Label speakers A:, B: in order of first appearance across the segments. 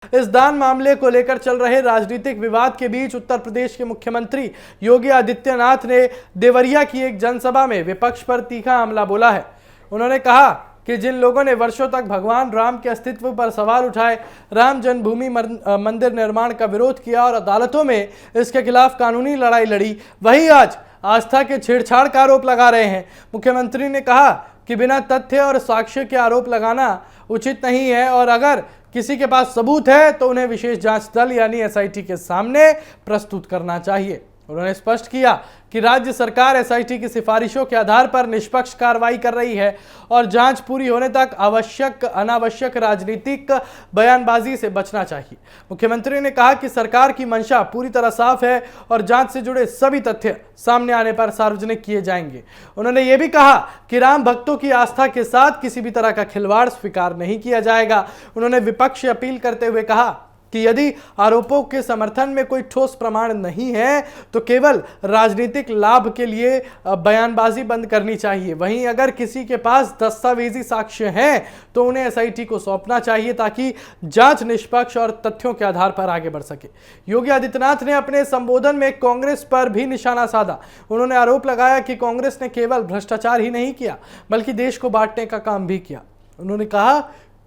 A: इस दान मामले को लेकर चल रहे राजनीतिक विवाद के बीच उत्तर प्रदेश के मुख्यमंत्री योगी आदित्यनाथ ने देवरिया की एक जनसभा में विपक्ष पर तीखा हमला बोला है। उन्होंने कहा कि जिन लोगों ने वर्षों तक भगवान राम के अस्तित्व पर सवाल उठाए, राम जन्मभूमि मंदिर निर्माण का विरोध किया और अदालतों में इसके खिलाफ कानूनी लड़ाई लड़ी, वही आज आस्था के छेड़छाड़ का आरोप लगा रहे हैं। मुख्यमंत्री ने कहा कि बिना तथ्य और साक्ष्य के आरोप लगाना उचित नहीं है और अगर किसी के पास सबूत है तो उन्हें विशेष जांच दल यानी एसआईटी के सामने प्रस्तुत करना चाहिए। उन्होंने स्पष्ट किया कि राज्य सरकार एसआईटी की सिफारिशों के आधार पर निष्पक्ष कार्रवाई कर रही है और जांच पूरी होने तक अनावश्यक राजनीतिक बयानबाजी से बचना चाहिए। मुख्यमंत्री ने कहा कि सरकार की मंशा पूरी तरह साफ है और जांच से जुड़े सभी तथ्य सामने आने पर सार्वजनिक किए जाएंगे। उन्होंने ये भी कहा कि राम भक्तों की आस्था के साथ किसी भी तरह का खिलवाड़ स्वीकार नहीं किया जाएगा। उन्होंने विपक्ष से अपील करते हुए कहा कि यदि आरोपों के समर्थन में कोई ठोस प्रमाण नहीं है तो केवल राजनीतिक लाभ के लिए बयानबाजी बंद करनी चाहिए। वहीं अगर किसी के पास दस्तावेजी साक्ष्य हैं तो उन्हें एसआईटी को सौंपना चाहिए ताकि जांच निष्पक्ष और तथ्यों के आधार पर आगे बढ़ सके। योगी आदित्यनाथ ने अपने संबोधन में कांग्रेस पर भी निशाना साधा। उन्होंने आरोप लगाया कि कांग्रेस ने केवल भ्रष्टाचार ही नहीं किया बल्कि देश को बांटने का काम भी किया। उन्होंने कहा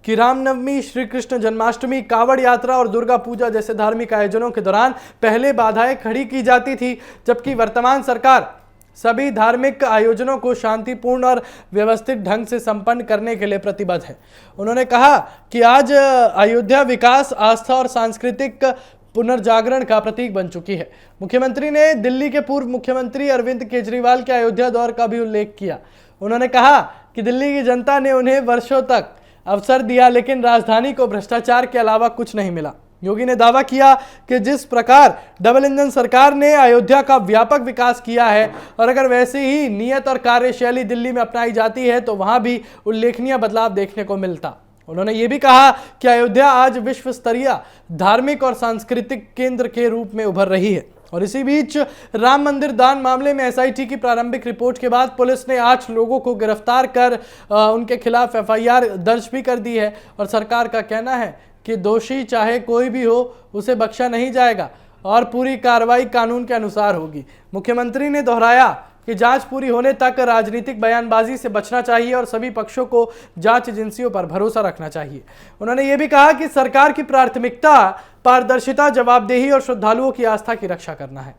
A: कि रामनवमी, श्री कृष्ण जन्माष्टमी, कावड़ यात्रा और दुर्गा पूजा जैसे धार्मिक आयोजनों के दौरान पहले बाधाएं खड़ी की जाती थी, जबकि वर्तमान सरकार सभी धार्मिक आयोजनों को शांतिपूर्ण और व्यवस्थित ढंग से संपन्न करने के लिए प्रतिबद्ध है। उन्होंने कहा कि आज अयोध्या विकास, आस्था और सांस्कृतिक पुनर्जागरण का प्रतीक बन चुकी है। मुख्यमंत्री ने दिल्ली के पूर्व मुख्यमंत्री अरविंद केजरीवाल के अयोध्या दौरे का भी उल्लेख किया। उन्होंने कहा कि दिल्ली की जनता ने उन्हें वर्षों तक अवसर दिया लेकिन राजधानी को भ्रष्टाचार के अलावा कुछ नहीं मिला। योगी ने दावा किया कि जिस प्रकार डबल इंजन सरकार ने अयोध्या का व्यापक विकास किया है और अगर वैसे ही नियत और कार्यशैली दिल्ली में अपनाई जाती है तो वहां भी उल्लेखनीय बदलाव देखने को मिलता। उन्होंने ये भी कहा कि अयोध्या आज विश्व स्तरीय धार्मिक और सांस्कृतिक केंद्र के रूप में उभर रही है। और इसी बीच राम मंदिर दान मामले में एसआईटी की प्रारंभिक रिपोर्ट के बाद पुलिस ने 8 लोगों को गिरफ्तार कर उनके खिलाफ एफआईआर दर्ज भी कर दी है और सरकार का कहना है कि दोषी चाहे कोई भी हो उसे बख्शा नहीं जाएगा और पूरी कार्रवाई कानून के अनुसार होगी। मुख्यमंत्री ने दोहराया कि जांच पूरी होने तक राजनीतिक बयानबाजी से बचना चाहिए और सभी पक्षों को जांच एजेंसियों पर भरोसा रखना चाहिए। उन्होंने ये भी कहा कि सरकार की प्राथमिकता पारदर्शिता, जवाबदेही और श्रद्धालुओं की आस्था की रक्षा करना है।